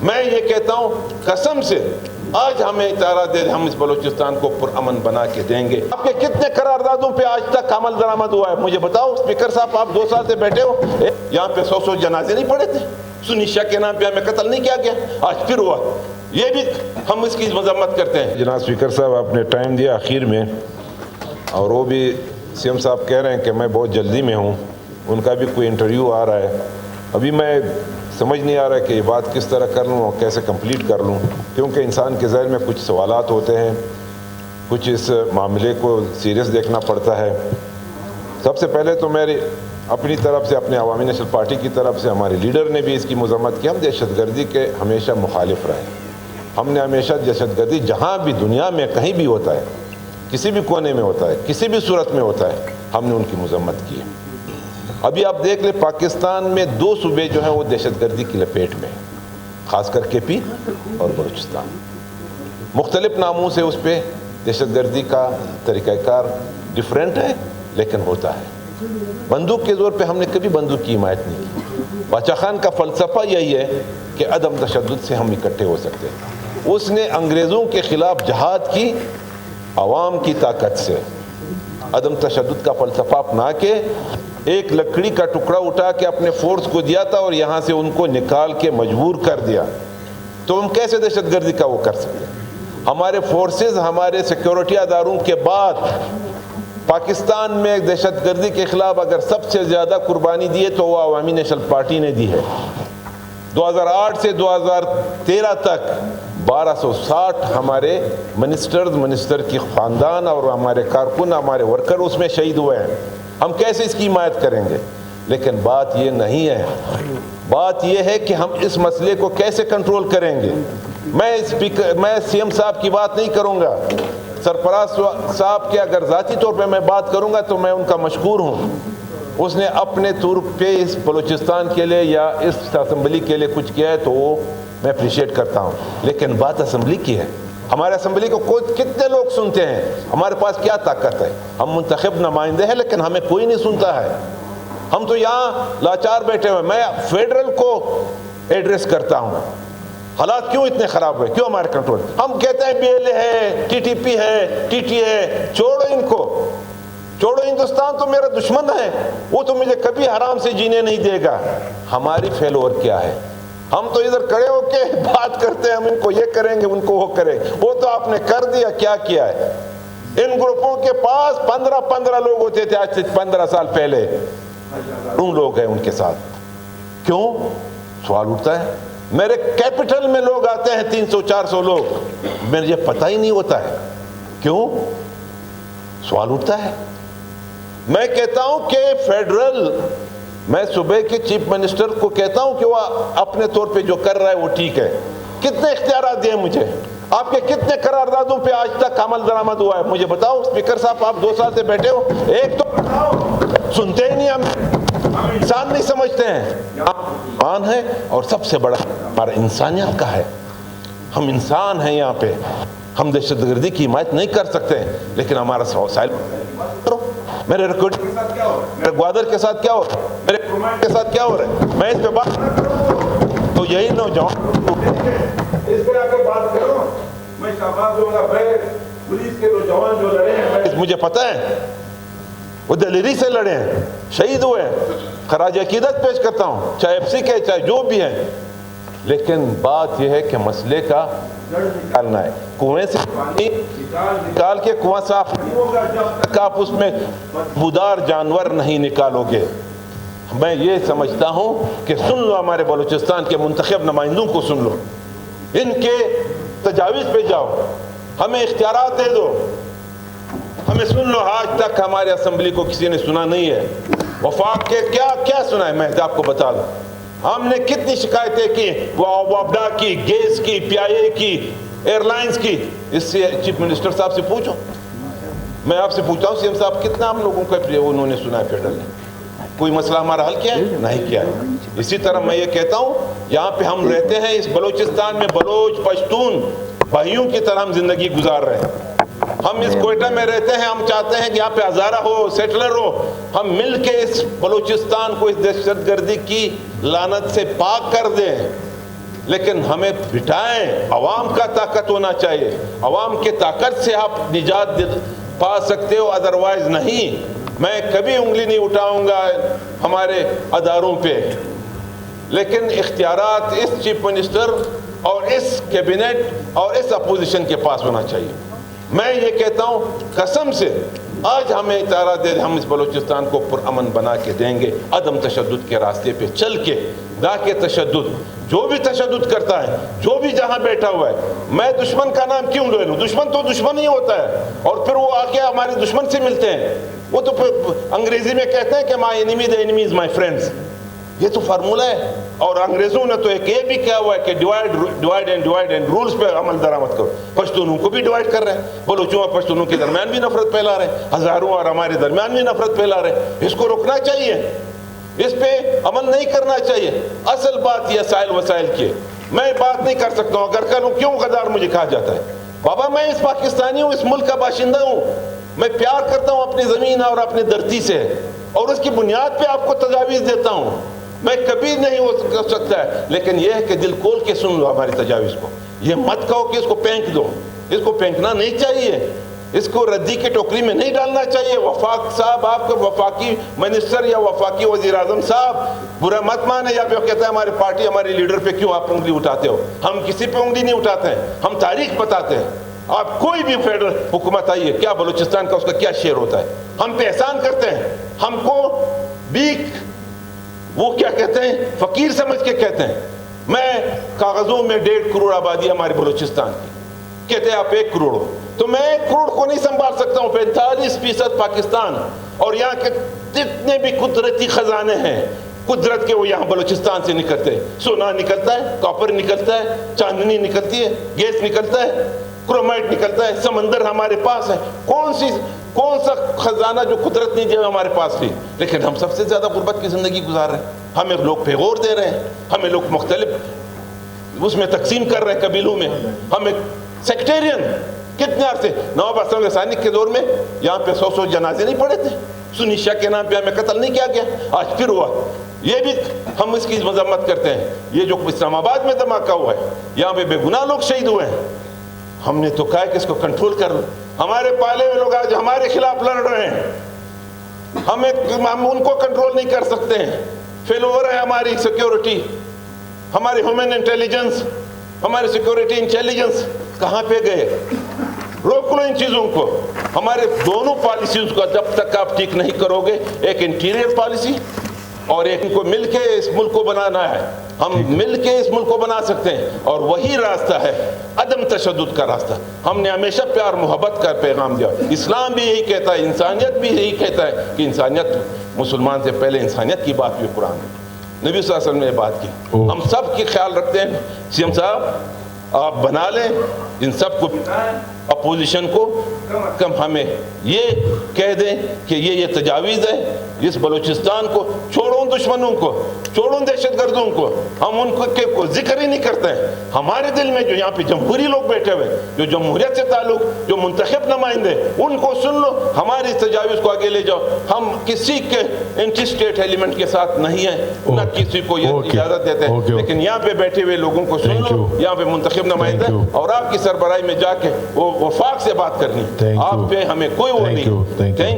میں یہ کہتا ہوں قسم سے آج ہمیں اطلاع دے، ہم اس بلوچستان کو پرامن بنا کے دیں گے۔ آپ کے کتنے قراردادوں پہ آج تک عمل درآمد ہوا ہے؟ مجھے بتاؤ اسپیکر صاحب، آپ 2 سال سے بیٹھے ہو، یہاں پہ 100 جنازے نہیں پڑے تھے؟ سنی شاہ کے نام پہ ہمیں قتل نہیں کیا گیا؟ آج پھر ہوا، یہ بھی ہم اس کی مذمت کرتے ہیں۔ جناب اسپیکر صاحب، آپ نے ٹائم دیا آخر میں، اور وہ بھی سی ایم صاحب کہہ رہے ہیں کہ میں بہت جلدی میں ہوں، ان کا بھی کوئی انٹرویو آ رہا ہے۔ ابھی میں سمجھ نہیں آ رہا ہے کہ یہ بات کس طرح کر لوں اور کیسے کمپلیٹ کر لوں، کیونکہ انسان کے ذہن میں کچھ سوالات ہوتے ہیں، کچھ اس معاملے کو سیریس دیکھنا پڑتا ہے۔ سب سے پہلے تو میری اپنی طرف سے، اپنے عوامی نیشنل پارٹی کی طرف سے، ہمارے لیڈر نے بھی اس کی مذمت کی۔ ہم دہشت گردی کے ہمیشہ مخالف رہے، ہم نے ہمیشہ دہشت گردی جہاں بھی دنیا میں کہیں بھی ہوتا ہے، کسی بھی کونے میں ہوتا ہے، کسی بھی صورت میں ہوتا ہے، ہم نے ان کی مذمت کی ہے۔ ابھی آپ دیکھ لیں، پاکستان میں 2 صوبے جو ہیں وہ دہشت گردی کی لپیٹ میں ہیں، خاص کر کے پی اور بلوچستان۔ مختلف ناموں سے اس پہ دہشت گردی کا طریقہ کار ڈیفرنٹ ہے، لیکن ہوتا ہے۔ بندوق کے زور پہ ہم نے کبھی بندوق کی حمایت نہیں کی۔ باچا خان کا فلسفہ یہی ہے کہ عدم تشدد سے ہم اکٹھے ہو سکتے ہیں۔ اس نے انگریزوں کے خلاف جہاد کی عوام کی طاقت سے، عدم تشدد کا فلسفہ اپنا کے ایک لکڑی کا ٹکڑا اٹھا کے اپنے فورس کو دیا تھا اور یہاں سے ان کو نکال کے مجبور کر دیا۔ تو ہم کیسے دہشت گردی کا وہ کر سکتے ہیں؟ ہمارے فورسز، ہمارے سیکیورٹی اداروں کے بعد پاکستان میں دہشت گردی کے خلاف اگر سب سے زیادہ قربانی دی ہے تو وہ عوامی نیشنل پارٹی نے دی ہے۔ 2008 سے 2013 تک 1260 ہمارے منسٹر کی خاندان اور ہمارے کارکن، ہمارے ورکر اس میں شہید ہوئے ہیں۔ ہم کیسے اس کی حمایت کریں گے؟ لیکن بات یہ نہیں ہے، بات یہ ہے کہ ہم اس مسئلے کو کیسے کنٹرول کریں گے۔ میں سی ایم صاحب کی بات نہیں کروں گا، سرفراز صاحب کے اگر ذاتی طور پہ میں بات کروں گا تو میں ان کا مشکور ہوں۔ اس نے اپنے طور پہ اس بلوچستان کے لیے یا اس اسمبلی کے لیے کچھ کیا ہے تو وہ میں اپریشیٹ کرتا ہوں، لیکن بات اسمبلی کی ہے۔ ہمارے اسمبلی کو کتنے لوگ سنتے ہیں؟ ہمارے پاس کیا طاقت ہے؟ ہم منتخب نمائندے ہیں لیکن ہمیں کوئی نہیں سنتا ہے۔ ہم تو یہاں لاچار بیٹھے ہوئے۔ میں فیڈرل کو ایڈریس کرتا ہوں، حالات کیوں اتنے خراب ہوئے، کیوں ہمارے کنٹرول؟ ہم کہتے ہیں BLA ہے، TTP ہے، TT ہے، چھوڑو ان کو، چھوڑو۔ ہندوستان تو میرا دشمن ہے، وہ تو مجھے کبھی حرام سے جینے نہیں دے گا۔ ہماری فیلور کیا ہے؟ ہم تو ادھر کھڑے ہو کے بات کرتے ہیں، ہم ان کو یہ کریں گے، ان کو وہ کریں گے۔ وہ تو آپ نے کر دیا، کیا کیا ہے؟ ان گروپوں کے پاس 15 لوگ ہوتے تھے آج سے 15 سال پہلے، ان لوگ ہیں ان کے ساتھ۔ کیوں؟ سوال اٹھتا ہے۔ میرے کیپٹل میں لوگ آتے ہیں 300-400 لوگ، مجھے پتہ ہی نہیں ہوتا ہے کیوں؟ سوال اٹھتا ہے۔ میں کہتا ہوں کہ فیڈرل، میں صوبے کے چیف منسٹر کو کہتا ہوں کہ وہ اپنے طور پہ جو کر رہا ہے وہ ٹھیک ہے۔ کتنے اختیارات دیں مجھے؟ آپ کے کتنے قراردادوں پہ آج تک عمل درآمد ہوا ہے؟ مجھے بتاؤ اسپیکر صاحب، آپ 2 سال سے بیٹھے ہو، ایک تو بتاؤ۔ سنتے ہی نہیں، ہم انسان نہیں سمجھتے ہیں۔ انسان ہے اور سب سے بڑا ہمارا انسانیت کا ہے۔ ہم انسان ہیں یہاں پہ۔ ہم دہشت گردی کی حمایت نہیں کر سکتے ہیں، لیکن ہمارا وسائل کرو۔ میرے ریکارڈ کے ساتھ کیا ہو رہا ہے؟ میرے گوادر کے ساتھ کیا ہو رہا ہے؟ میرے کرومائٹ کے ساتھ کیا ہو رہا ہے؟ میں اس پہ بات نہ کروں تو یہی نوجوان اس پہ آ کے بات کرو، میں شاباش دوں گا۔ پولیس کے نوجوان جو لڑے ہیں، مجھے پتہ ہے وہ دلیری سے لڑے ہیں، شہید ہوئے ہیں، خراج عقیدت پیش کرتا ہوں، چاہے FC کے چاہے جو بھی ہیں۔ لیکن بات یہ ہے کہ مسئلے کا نکالنا ہے۔ کنویں سے پانی نکال کے کنواں صاف نہیں ہوگا جب تک آپ اس میں بدار جانور نہیں نکالو گے۔ میں یہ سمجھتا ہوں کہ سن لو، ہمارے بلوچستان کے منتخب نمائندوں کو سن لو، ان کے تجاویز پہ جاؤ، ہمیں اختیارات دے دو، ہمیں سن لو۔ آج تک ہمارے اسمبلی کو کسی نے سنا نہیں ہے۔ وفاق کے کیا سنا ہے؟ میں آپ کو بتا دوں، ہم نے کتنی شکایتیں کی، وابڈا کی، گیس کی، PIA کی، ایئر لائنز کی۔ اس سے چیف منسٹر صاحب سے پوچھو، میں آپ سے پوچھتا ہوں سی ایم صاحب، کتنا ہم لوگوں کا انہوں نے سنا ہے فیڈرل نے؟ کوئی مسئلہ ہمارا حل کیا ہے؟ نہیں کیا ہے۔ اسی طرح میں یہ کہتا ہوں، یہاں پہ ہم رہتے ہیں اس بلوچستان میں، بلوچ پشتون بھائیوں کی طرح ہم زندگی گزار رہے ہیں۔ ہم اس کوئٹہ میں رہتے ہیں، ہم چاہتے ہیں کہ یہاں پہ ہزارہ ہو، سیٹلر ہو، ہم مل کے اس بلوچستان کو اس دہشت گردی کی لعنت سے پاک کر دیں۔ لیکن ہمیں بٹائیں. عوام کا طاقت ہونا چاہیے. عوام کے طاقت سے آپ نجات پا سکتے ہو, ادروائز نہیں. میں کبھی انگلی نہیں اٹھاؤں گا ہمارے اداروں پہ, لیکن اختیارات اس چیف منسٹر اور اس کیبنٹ اور اس اپوزیشن کے پاس ہونا چاہیے. میں یہ کہتا ہوں قسم سے, آج ہمیں اتارا دے, ہم اس بلوچستان کو پرامن بنا کے دیں گے, عدم تشدد کے راستے پہ چل کے. نہ کہ تشدد, جو بھی تشدد کرتا ہے, جو بھی جہاں بیٹھا ہوا ہے, میں دشمن کا نام کیوں لے لوں؟ دشمن تو دشمن ہی ہوتا ہے, اور پھر وہ آ کے ہمارے دشمن سے ملتے ہیں. وہ تو انگریزی میں کہتے ہیں کہ my enemy the enemy is my friends. یہ تو فارمولہ ہے. اور انگریزوں نے تو ایک یہ بھی کیا ہوا ہے کہ ڈیوائڈ اینڈ رولز پہ عمل درآمد کرو. پشتونوں کو بھی ڈیوائڈ کر رہے ہیں, بلوچوں اور پشتونوں کے درمیان بھی نفرت پھیلا رہے ہیں, ہزاروں اور ہمارے درمیان بھی نفرت پھیلا رہے ہیں. اس کو روکنا چاہیے, اس پہ عمل نہیں کرنا چاہیے. اصل بات یہ سائل وسائل کی ہے. میں بات نہیں کر سکتا ہوں, اگر کروں کیوں غدار مجھے کہا جاتا ہے. بابا میں اس پاکستانی ہوں, اس ملک کا باشندہ ہوں. میں پیار کرتا ہوں اپنی زمین اور اپنی دھرتی سے, اور اس کی بنیاد پہ آپ کو تجاویز دیتا ہوں. میں کبھی نہیں ہو سکتا ہے, لیکن یہ ہے کہ دل کھول کے سن لو ہماری تجاویز کو. یہ مت کہو کہ اس کو پھینک دو, اس کو پھینکنا نہیں چاہیے, اس کو ردی کی ٹوکری میں نہیں ڈالنا چاہیے. وفاق صاحب, آپ کے وفاقی منسٹر یا وفاقی وزیر اعظم صاحب, برا مت مانے. یا پھر کہتا ہے ہماری پارٹی ہمارے لیڈر پہ کیوں آپ انگلی اٹھاتے ہو؟ ہم کسی پہ انگلی نہیں اٹھاتے ہیں, ہم تاریخ بتاتے ہیں. آپ کوئی بھی فیڈرل حکومت آئی ہے, کیا بلوچستان کا اس کا کیا شیئر ہوتا ہے؟ ہم پہ احسان کرتے ہیں, ہم کو بھی وہ کیا کہتے ہیں, فقیر سمجھ کے کہتے ہیں. میں کاغذوں میں 1.5 کروڑ آبادی ہمارے بلوچستان کی, کہتے ہیں آپ 1 کروڑ ہو, تو میں 1 کروڑ کو نہیں سنبھال سکتا ہوں. 45% پاکستان, اور یہاں کے جتنے بھی قدرتی خزانے ہیں قدرت کے, وہ یہاں بلوچستان سے نکلتے ہیں. سونا نکلتا ہے, کاپر نکلتا ہے, چاندنی نکلتی ہے, گیس نکلتا ہے, کرومائٹ نکلتا ہے, سمندر ہمارے پاس ہے. کون سا خزانہ جو قدرت نہیں دیا ہمارے پاس تھی؟ لیکن ہم سب سے زیادہ غربت کی زندگی گزار رہے ہیں. ہمیں لوگ پیغور دے رہے ہیں, ہمیں لوگ مختلف اس میں تقسیم کر رہے ہیں قبیلوں میں. ہمیں سیکٹیرین کتنے عرصے, نواب حسن ثانی کے دور میں یہاں پہ 100 جنازے نہیں پڑے تھے, سنی شاہ کے نام پہ ہمیں قتل نہیں کیا گیا, آج پھر ہوا. یہ بھی ہم اس کی مذمت کرتے ہیں. یہ جو اسلام آباد میں دھماکہ ہوا ہے, یہاں پہ بے گناہ لوگ شہید ہوئے ہیں. ہم نے تو کہا کہ اس کو کنٹرول کر لو. ہمارے پالے ہوئے لوگ آج ہمارے خلاف لڑ رہے ہیں, ہم ان کو کنٹرول نہیں کر سکتے ہیں. فیل اوور ہے ہماری سیکیورٹی, ہماری ہیومن انٹیلیجنس, ہماری سیکیورٹی انٹیلیجنس کہاں پہ گئے؟ روک لو ان چیزوں کو. ہمارے دونوں پالیسیز کو جب تک آپ ٹھیک نہیں کرو گے, ایک انٹیریئر پالیسی اور ایک کو مل کے اس ملک کو بنانا ہے. ہم مل کے اس ملک کو بنا سکتے ہیں, اور وہی راستہ ہے عدم تشدد کا راستہ. ہم نے ہمیشہ پیار محبت کا پیغام دیا. اسلام بھی یہی کہتا ہے, انسانیت بھی یہی کہتا ہے کہ انسانیت, مسلمان سے پہلے انسانیت کی بات بھی قرآن میں, نبی صلی اللہ علیہ وسلم نے بات کی. ہم سب کی خیال رکھتے ہیں. سی ایم صاحب آپ بنا لیں ان سب کو, اپوزیشن کو کم ہمیں یہ کہہ دیں کہ یہ تجاویز ہے. اس بلوچستان کو چھوڑوں, دشمنوں کو چھوڑوں, دہشت گردوں کو, ہم ان کو ذکر ہی نہیں کرتے ہیں. ہمارے دل میں جو یہاں پہ جمہوری لوگ بیٹھے ہوئے, جو جمہوریت سے تعلق, جو منتخب نمائندے, ان کو سن لو, ہماری تجاویز کو آگے لے جاؤ. ہم کسی کے اینٹی اسٹیٹ ایلیمنٹ کے ساتھ نہیں ہیں, نہ کسی کو یہ اجازت دیتے ہیں. لیکن یہاں پہ بیٹھے ہوئے لوگوں کو سن لو, یہاں پہ منتخب نمائندے, اور آپ کی سربراہی میں جا کے وہ وفاق سے بات کرنی. آپ پہ ہمیں کوئی وہ نہیں. Thank you.